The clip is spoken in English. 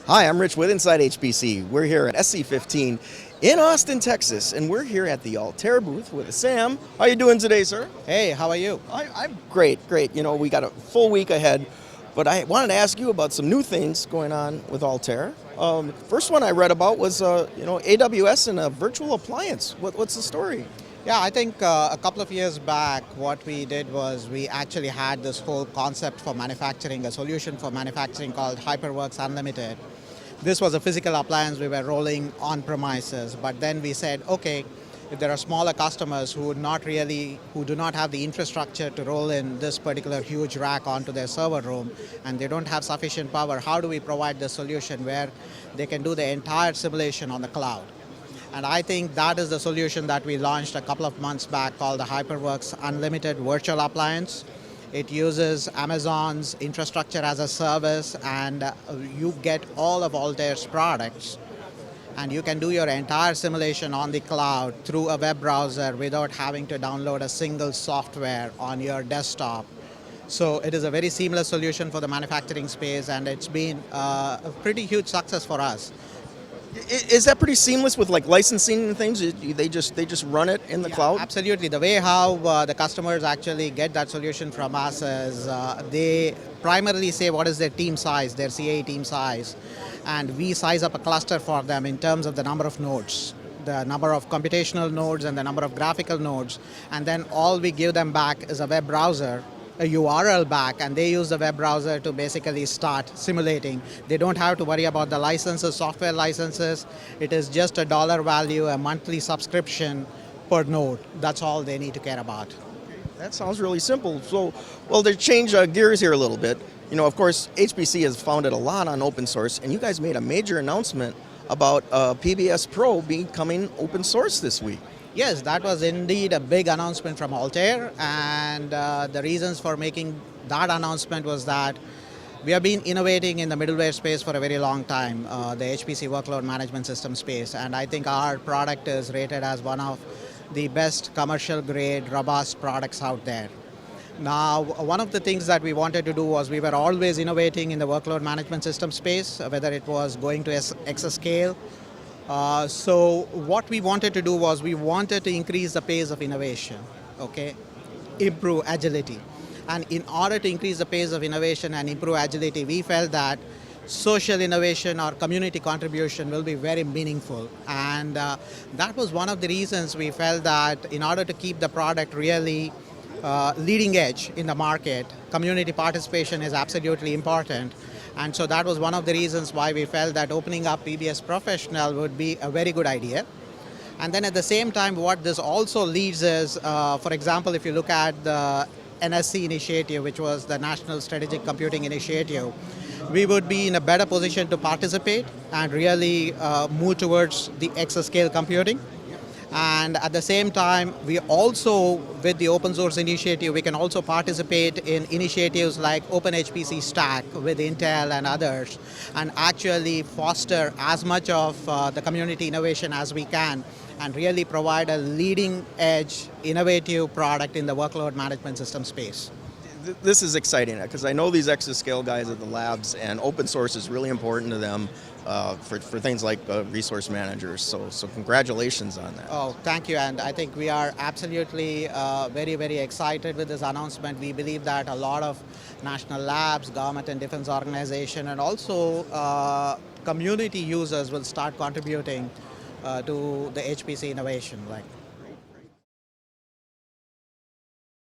Hi, I'm Rich with insideHPC. We're here at SC15 in Austin, Texas, and we're here at the Altair booth with Sam. How you doing today, sir? Hey, how are you? I'm great. You know, we got a full week ahead, but I wanted to ask you about some new things going on with Altair. First one I read about was, AWS and a virtual appliance. What's the story? Yeah, I think a couple of years back, what we did was we actually had this whole concept for manufacturing, a solution for manufacturing called HyperWorks Unlimited. This was a physical appliance we were rolling on premises, but then we said, okay, if there are smaller customers who do not have the infrastructure to roll in this particular huge rack onto their server room, and they don't have sufficient power, how do we provide the solution where they can do the entire simulation on the cloud? And I think that is the solution that we launched a couple of months back called the HyperWorks Unlimited Virtual Appliance. It uses Amazon's infrastructure as a service, and you get all of Altair's products, and you can do your entire simulation on the cloud through a web browser without having to download a single software on your desktop. So it is a very seamless solution for the manufacturing space, and it's been a pretty huge success for us. Is that pretty seamless with like licensing and things? They just run it in the cloud? Absolutely. The way how the customers actually get that solution from us is they primarily say what is their team size, their CA team size, and we size up a cluster for them in terms of the number of nodes, the number of computational nodes and the number of graphical nodes, and then all we give them back is a web browser, a URL back, and they use the web browser to basically start simulating. They don't have to worry about the licenses, software licenses. It is just a dollar value, a monthly subscription per node. That's all they need to care about. That sounds really simple. So, well, to change gears here a little bit, you know, of course, HPC has founded a lot on open source, and you guys made a major announcement about PBS Pro becoming open source this week. Yes, that was indeed a big announcement from Altair, and the reasons for making that announcement was that we have been innovating in the middleware space for a very long time, the HPC workload management system space, and I think our product is rated as one of the best commercial grade, robust products out there. Now, one of the things that we wanted to do was we were always innovating in the workload management system space, whether it was going to exascale. So what we wanted to do was we wanted to increase the pace of innovation, okay, improve agility. And in order to increase the pace of innovation and improve agility, we felt that social innovation or community contribution will be very meaningful. And that was one of the reasons we felt that in order to keep the product really leading edge in the market, community participation is absolutely important. And so that was one of the reasons why we felt that opening up PBS Professional would be a very good idea. And then at the same time, what this also leads is, for example, if you look at the NSC initiative, which was the National Strategic Computing Initiative, we would be in a better position to participate and really move towards the exascale computing. And at the same time, we also, with the open source initiative, we can also participate in initiatives like OpenHPC Stack with Intel and others, and actually foster as much of the community innovation as we can, and really provide a leading edge, innovative product in the workload management system space. This is exciting because I know these exascale guys at the labs, and open source is really important to them for things like resource managers. So congratulations on that. Oh, thank you. And I think we are absolutely very, very excited with this announcement. We believe that a lot of national labs, government and defense organization, and also community users will start contributing to the HPC innovation.